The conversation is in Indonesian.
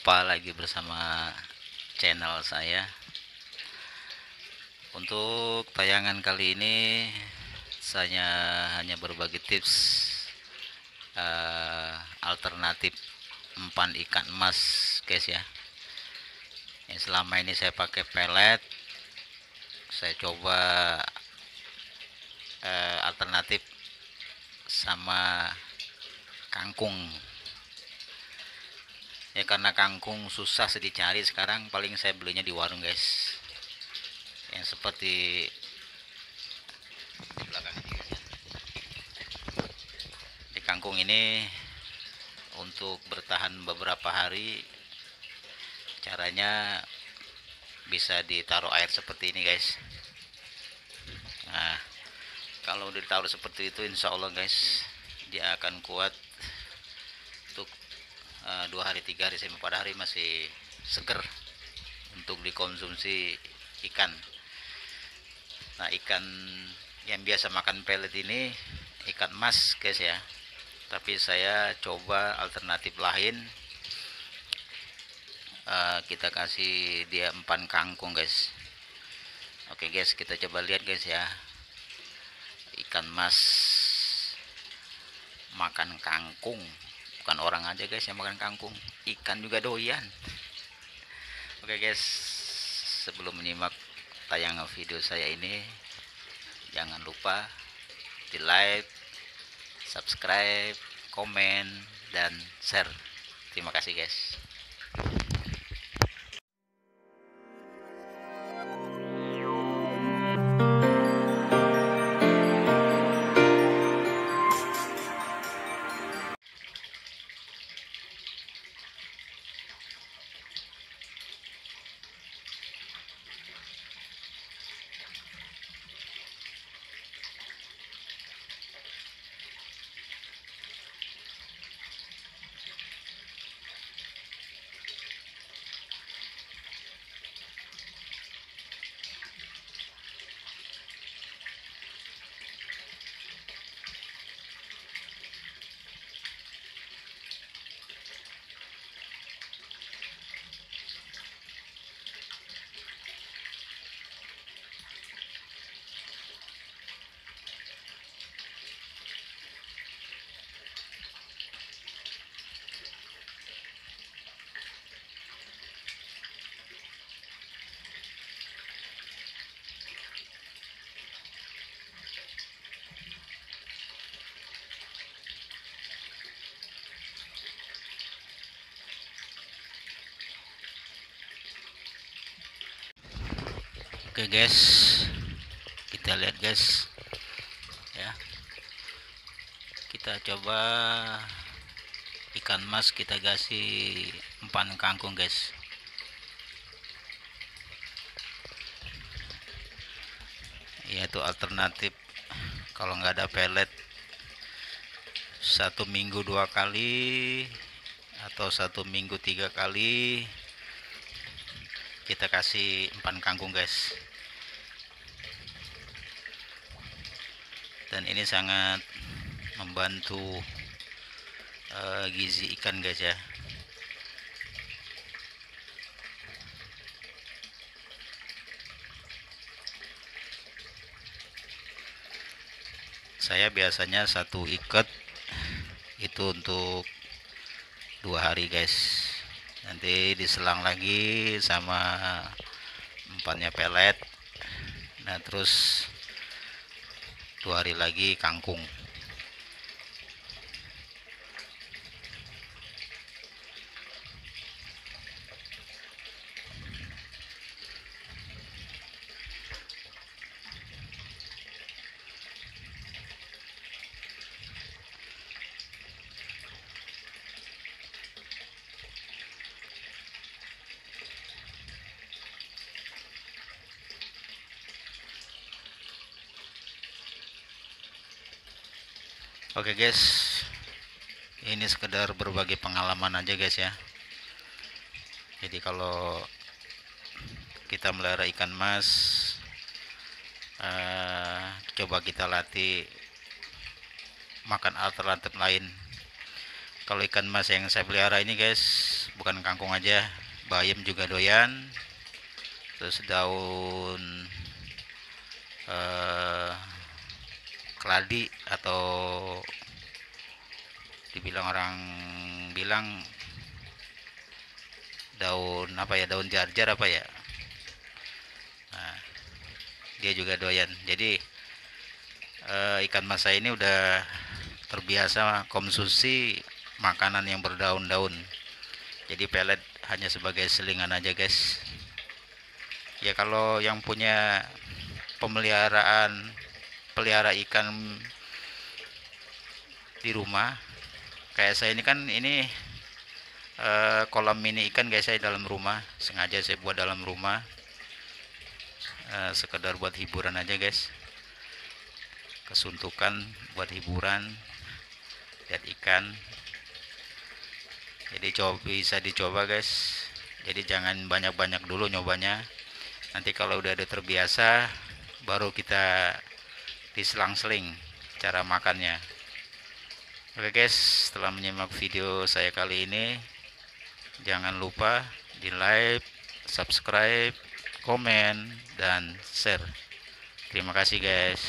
Jumpa lagi bersama channel saya. Untuk tayangan kali ini saya hanya berbagi tips alternatif umpan ikan emas, guys ya. Yang selama ini saya pakai pelet, saya coba alternatif sama kangkung. Ya karena kangkung susah dicari sekarang, paling saya belinya di warung, guys. Yang seperti di belakang ini, guys ya. Di kangkung ini untuk bertahan beberapa hari, caranya bisa ditaruh air seperti ini, guys. Nah, kalau ditaruh seperti itu, insya Allah, guys, dia akan kuat untuk 2 hari 3 hari sampai 4 hari masih seger untuk dikonsumsi ikan. Nah, ikan yang biasa makan pelet ini ikan emas, guys ya. Tapi saya coba alternatif lain. Kita kasih dia umpan kangkung, guys. Oke, guys, kita coba lihat, guys ya. Ikan mas makan kangkung. Bukan orang aja, guys, yang makan kangkung, ikan juga doyan. Oke, guys, sebelum menyimak tayangan video saya ini, jangan lupa di like, subscribe, komen, dan share. Terima kasih, guys. Oke, guys, kita lihat, guys ya. Kita coba ikan mas kita kasih umpan kangkung, guys. Yaitu alternatif kalau nggak ada pelet, 1 minggu 2 kali atau 1 minggu 3 kali kita kasih umpan kangkung, guys. Dan ini sangat membantu gizi ikan, guys ya. Saya biasanya satu ikat itu untuk 2 hari, guys. Nanti diselang lagi sama umpannya pelet. Nah, terus 2 hari lagi kangkung. Oke, guys, ini sekedar berbagi pengalaman aja, guys ya. Jadi kalau kita melihara ikan mas, coba kita latih makan alternatif lain. Kalau ikan mas yang saya pelihara ini, guys, bukan kangkung aja, bayam juga doyan, terus daun keladi atau dibilang orang bilang daun apa ya, daun jarjar apa ya. Nah, dia juga doyan. Jadi ikan mas saya ini udah terbiasa konsumsi makanan yang berdaun-daun. Jadi pelet hanya sebagai selingan aja guys. Ya kalau yang punya pelihara ikan di rumah kayak saya ini kan, ini kolam mini ikan guys, saya dalam rumah, sengaja saya buat dalam rumah, sekedar buat hiburan aja guys, kesuntukan buat hiburan, lihat ikan. Jadi bisa dicoba guys, jadi jangan banyak-banyak dulu nyobanya, nanti kalau udah ada terbiasa baru kita diselang-seling cara makannya. Oke guys, setelah menyimak video saya kali ini, jangan lupa di like, subscribe, komen, dan share. Terima kasih guys.